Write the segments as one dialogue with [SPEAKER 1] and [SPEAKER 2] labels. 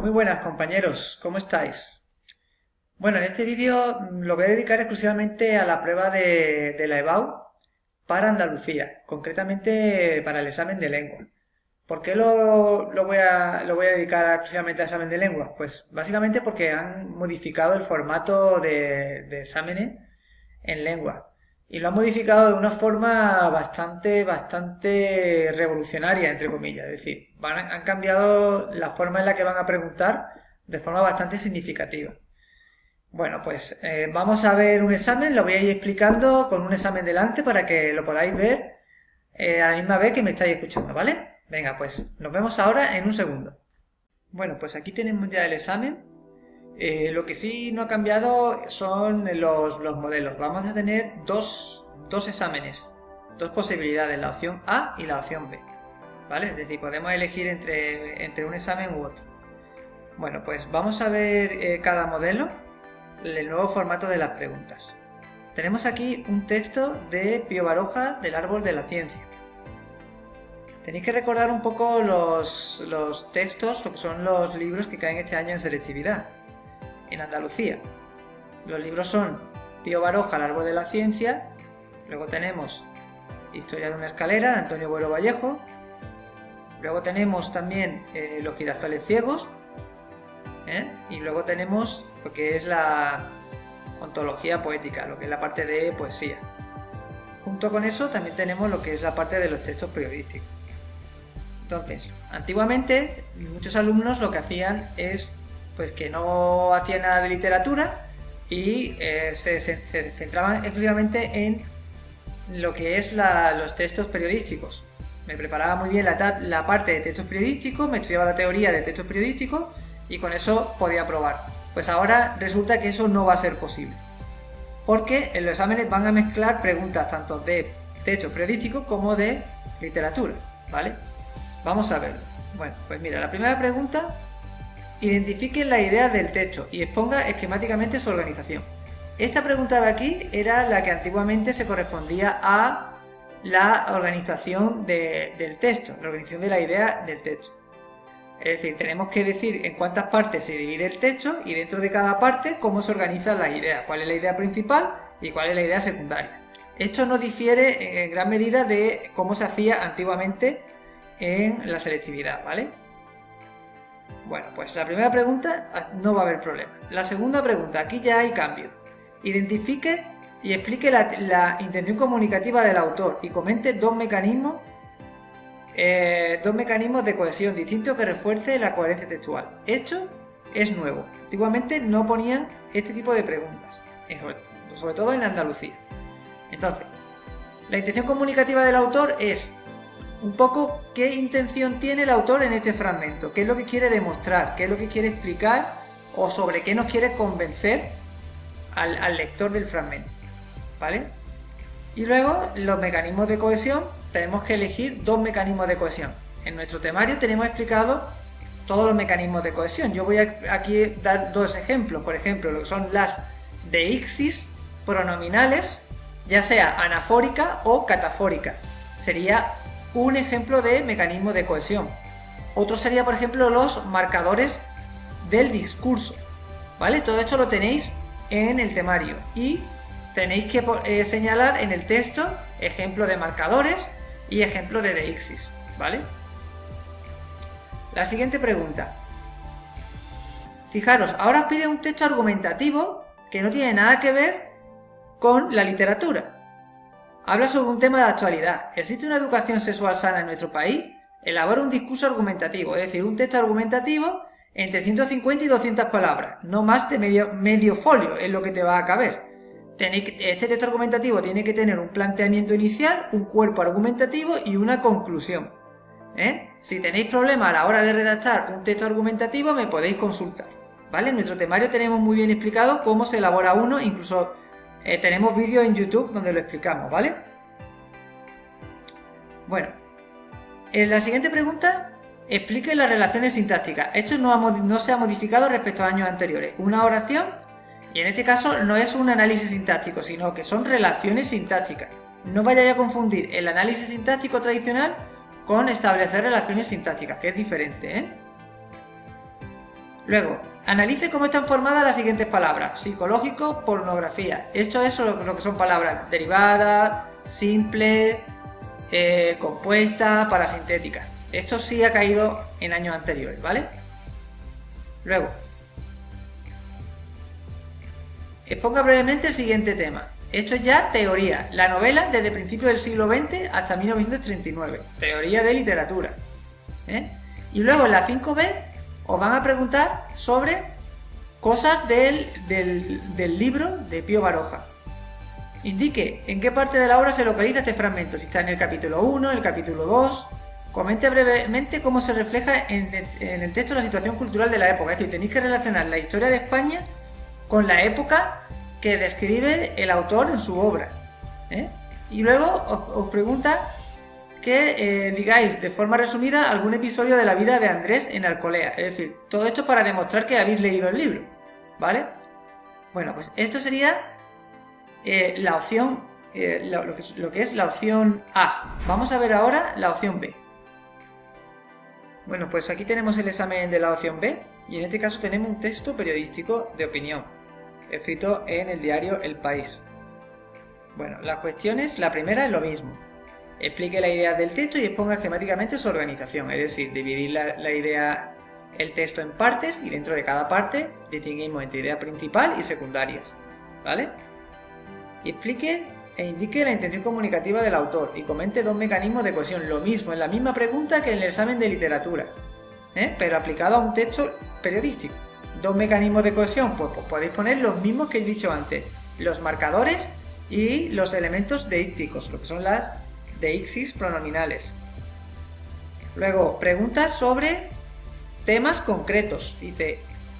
[SPEAKER 1] Muy buenas compañeros, ¿cómo estáis? Bueno, en este vídeo lo voy a dedicar exclusivamente a la prueba de la EBAU para Andalucía, concretamente para el examen de lengua. ¿Por qué lo voy a dedicar exclusivamente al examen de lengua? Pues básicamente porque han modificado el formato de exámenes en lengua. Y lo han modificado de una forma bastante revolucionaria, entre comillas. Es decir, han cambiado la forma en la que van a preguntar de forma bastante significativa. Bueno, pues vamos a ver un examen, lo voy a ir explicando con un examen delante para que lo podáis ver a la misma vez que me estáis escuchando, ¿vale? Venga, pues nos vemos ahora en un segundo. Bueno, pues aquí tenemos ya el examen. Lo que sí no ha cambiado son los modelos. Vamos a tener dos exámenes, dos posibilidades, la opción A y la opción B. ¿Vale? Es decir, podemos elegir entre un examen u otro. Bueno, pues vamos a ver cada modelo, el nuevo formato de las preguntas. Tenemos aquí un texto de Pío Baroja del Árbol de la Ciencia. Tenéis que recordar un poco los textos, lo que son los libros que caen este año en selectividad en Andalucía. Los libros son Pío Baroja, el Árbol de la Ciencia, luego tenemos Historia de una escalera, de Antonio Buero Vallejo, luego tenemos también Los girasoles ciegos, y luego tenemos lo que es la ontología poética, lo que es la parte de poesía. Junto con eso también tenemos lo que es la parte de los textos periodísticos. Entonces, antiguamente muchos alumnos lo que hacían es pues que no hacían nada de literatura y se centraban exclusivamente en lo que es los textos periodísticos. Me preparaba muy bien la parte de textos periodísticos, me estudiaba la teoría de textos periodísticos y con eso podía aprobar. Pues ahora resulta que eso no va a ser posible, porque en los exámenes van a mezclar preguntas tanto de textos periodísticos como de literatura, ¿vale? Vamos a verlo. Bueno, pues mira, la primera pregunta: identifiquen la idea del texto y exponga esquemáticamente su organización. Esta pregunta de aquí era la que antiguamente se correspondía a la organización del texto, la organización de la idea del texto. Es decir, tenemos que decir en cuántas partes se divide el texto y dentro de cada parte cómo se organizan las ideas, cuál es la idea principal y cuál es la idea secundaria. Esto no difiere en gran medida de cómo se hacía antiguamente en la selectividad, ¿vale? Bueno, pues la primera pregunta no va a haber problema. La segunda pregunta, aquí ya hay cambio. Identifique y explique la intención comunicativa del autor y comente dos mecanismos de cohesión distintos que refuerce la coherencia textual. Esto es nuevo. Antiguamente no ponían este tipo de preguntas, sobre todo en Andalucía. Entonces, la intención comunicativa del autor es un poco qué intención tiene el autor en este fragmento, qué es lo que quiere demostrar, qué es lo que quiere explicar o sobre qué nos quiere convencer al lector del fragmento, ¿vale? Y luego los mecanismos de cohesión, tenemos que elegir dos mecanismos de cohesión. En nuestro temario tenemos explicado todos los mecanismos de cohesión. Yo voy a aquí dar dos ejemplos, por ejemplo, lo que son las deixis pronominales, ya sea anafórica o catafórica. Sería un ejemplo de mecanismo de cohesión. Otro sería, por ejemplo, los marcadores del discurso, ¿vale? Todo esto lo tenéis en el temario y tenéis que señalar en el texto ejemplo de marcadores y ejemplo de deixis, ¿vale? La siguiente pregunta. Fijaros, ahora os pide un texto argumentativo que no tiene nada que ver con la literatura. Habla sobre un tema de actualidad. ¿Existe una educación sexual sana en nuestro país? Elabora un discurso argumentativo, es decir, un texto argumentativo entre 150 y 200 palabras, no más de medio folio es lo que te va a caber. Este texto argumentativo tiene que tener un planteamiento inicial, un cuerpo argumentativo y una conclusión. Si tenéis problemas a la hora de redactar un texto argumentativo, me podéis consultar, ¿vale? En nuestro temario tenemos muy bien explicado cómo se elabora uno, incluso tenemos vídeos en YouTube donde lo explicamos, ¿vale? Bueno, en la siguiente pregunta, explique las relaciones sintácticas. Esto no se ha modificado respecto a años anteriores. Una oración, y en este caso no es un análisis sintáctico, sino que son relaciones sintácticas. No vayáis a confundir el análisis sintáctico tradicional con establecer relaciones sintácticas, que es diferente, Luego, analice cómo están formadas las siguientes palabras. Psicológico, pornografía. Esto es lo que son palabras derivadas, simples, compuestas, parasintéticas. Esto sí ha caído en años anteriores, ¿vale? Luego, exponga brevemente el siguiente tema. Esto es ya teoría. La novela desde principios del siglo XX hasta 1939. Teoría de literatura. Y luego en la 5B os van a preguntar sobre cosas del libro de Pío Baroja. Indique en qué parte de la obra se localiza este fragmento, si está en el capítulo 1, en el capítulo 2. Comente brevemente cómo se refleja en el texto la situación cultural de la época. Es decir, tenéis que relacionar la historia de España con la época que describe el autor en su obra. Y luego os pregunta que digáis de forma resumida algún episodio de la vida de Andrés en Alcolea. Es decir, todo esto para demostrar que habéis leído el libro, ¿vale? Bueno, pues esto sería la opción, lo que es la opción A. Vamos a ver ahora la opción B. Bueno, pues aquí tenemos el examen de la opción B y en este caso tenemos un texto periodístico de opinión, escrito en el diario El País. Bueno, las cuestiones, la primera es lo mismo. Explique la idea del texto y exponga esquemáticamente su organización, es decir, dividir la idea, el texto en partes y dentro de cada parte distinguimos entre idea principal y secundarias, ¿vale? Y explique e indique la intención comunicativa del autor y comente dos mecanismos de cohesión, lo mismo, en la misma pregunta que en el examen de literatura, pero aplicado a un texto periodístico. Dos mecanismos de cohesión, pues podéis poner los mismos que he dicho antes, los marcadores y los elementos deícticos, lo que son las deixis pronominales. Luego, preguntas sobre temas concretos. Dice,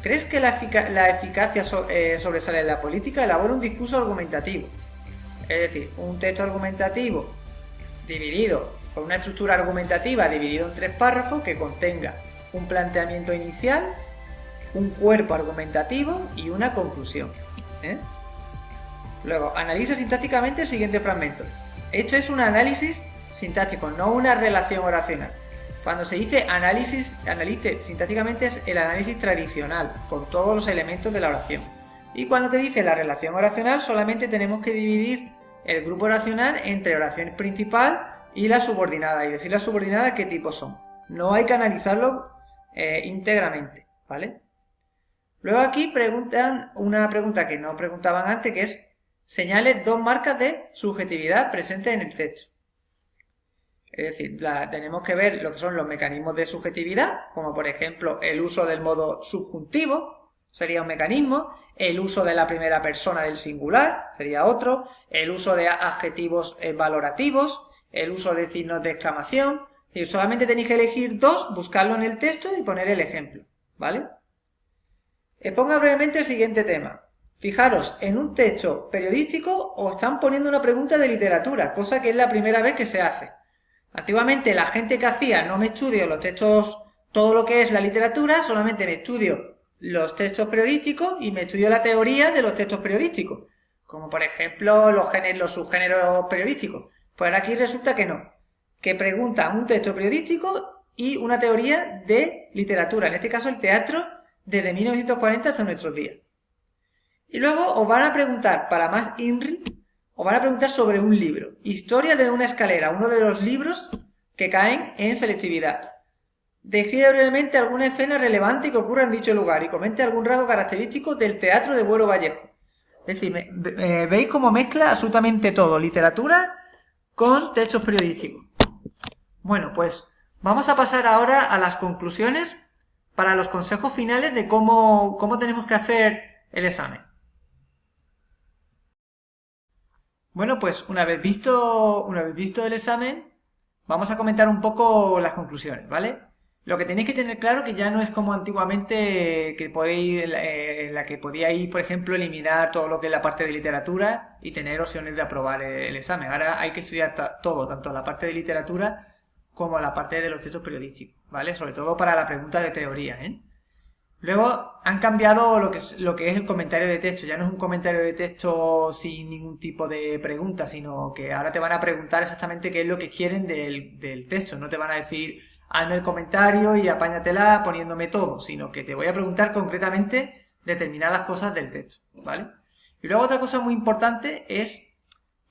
[SPEAKER 1] ¿crees que la eficacia sobresale en la política? Elabora un discurso argumentativo. Es decir, un texto argumentativo dividido, con una estructura argumentativa dividido en 3 párrafos que contenga un planteamiento inicial, un cuerpo argumentativo y una conclusión. Luego, analiza sintácticamente el siguiente fragmento. Esto es un análisis sintáctico, no una relación oracional. Cuando se dice analice sintácticamente es el análisis tradicional, con todos los elementos de la oración. Y cuando te dice la relación oracional, solamente tenemos que dividir el grupo oracional entre oración principal y la subordinada, y decir las subordinadas qué tipos son. No hay que analizarlo íntegramente, ¿vale? Luego aquí preguntan una pregunta que no preguntaban antes, que es señale dos marcas de subjetividad presentes en el texto. Es decir, tenemos que ver lo que son los mecanismos de subjetividad, como por ejemplo el uso del modo subjuntivo, sería un mecanismo, el uso de la primera persona del singular, sería otro, el uso de adjetivos valorativos, el uso de signos de exclamación. Es decir, solamente tenéis que elegir dos, buscarlo en el texto y poner el ejemplo, ¿vale? Exponga brevemente el siguiente tema. Fijaros, en un texto periodístico os están poniendo una pregunta de literatura, cosa que es la primera vez que se hace. Antiguamente la gente que hacía, no me estudio los textos, todo lo que es la literatura, solamente me estudio los textos periodísticos y me estudio la teoría de los textos periodísticos, como por ejemplo los subgéneros periodísticos. Pues ahora aquí resulta que no, que preguntan un texto periodístico y una teoría de literatura, en este caso el teatro, desde 1940 hasta nuestros días. Y luego os van a preguntar, para más INRI, os van a preguntar sobre un libro. Historia de una escalera, uno de los libros que caen en selectividad. Describe brevemente alguna escena relevante que ocurra en dicho lugar y comente algún rasgo característico del teatro de Buero Vallejo. Es decir, veis cómo mezcla absolutamente todo, literatura con textos periodísticos. Bueno, pues vamos a pasar ahora a las conclusiones para los consejos finales de cómo tenemos que hacer el examen. Bueno, pues una vez visto el examen, vamos a comentar un poco las conclusiones, ¿vale? Lo que tenéis que tener claro que ya no es como antiguamente, que podéis, la que podíais, por ejemplo, eliminar todo lo que es la parte de literatura y tener opciones de aprobar el examen. Ahora hay que estudiar todo, tanto la parte de literatura como la parte de los textos periodísticos, ¿vale? Sobre todo para la pregunta de teoría, ¿eh? Luego han cambiado lo que es el comentario de texto. Ya no es un comentario de texto sin ningún tipo de pregunta, sino que ahora te van a preguntar exactamente qué es lo que quieren del texto. No te van a decir hazme el comentario y apáñatela poniéndome todo, sino que te voy a preguntar concretamente determinadas cosas del texto, ¿vale? Y luego otra cosa muy importante es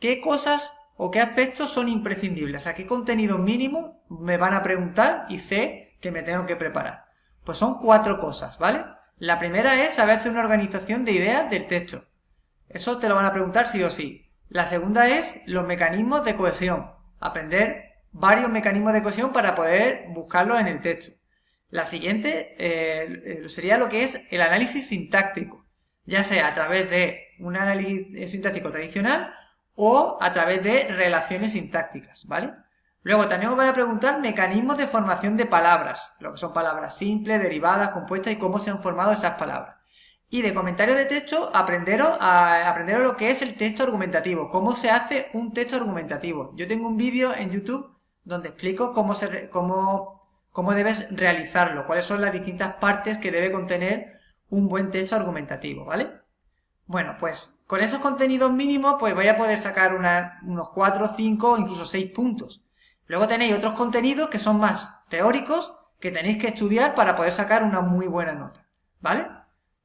[SPEAKER 1] qué cosas o qué aspectos son imprescindibles, o sea, qué contenidos mínimos me van a preguntar y sé que me tengo que preparar. Pues son 4 cosas, ¿vale? La primera es saber hacer una organización de ideas del texto. Eso te lo van a preguntar sí o sí. La segunda es los mecanismos de cohesión. Aprender varios mecanismos de cohesión para poder buscarlos en el texto. La siguiente sería lo que es el análisis sintáctico, ya sea a través de un análisis sintáctico tradicional o a través de relaciones sintácticas, ¿vale? Luego también os van a preguntar mecanismos de formación de palabras, lo que son palabras simples, derivadas, compuestas y cómo se han formado esas palabras. Y de comentarios de texto, aprenderos lo que es el texto argumentativo, cómo se hace un texto argumentativo. Yo tengo un vídeo en YouTube donde explico cómo debes realizarlo, cuáles son las distintas partes que debe contener un buen texto argumentativo, ¿vale? Bueno, pues con esos contenidos mínimos pues voy a poder sacar unos 4, 5, incluso 6 puntos. Luego tenéis otros contenidos que son más teóricos que tenéis que estudiar para poder sacar una muy buena nota, ¿vale?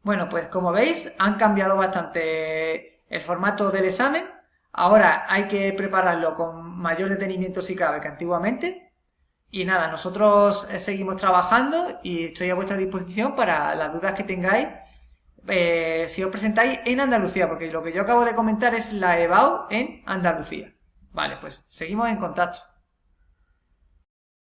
[SPEAKER 1] Bueno, pues como veis han cambiado bastante el formato del examen. Ahora hay que prepararlo con mayor detenimiento si cabe que antiguamente. Y nada, nosotros seguimos trabajando y estoy a vuestra disposición para las dudas que tengáis si os presentáis en Andalucía, porque lo que yo acabo de comentar es la EBAU en Andalucía. Vale, pues seguimos en contacto.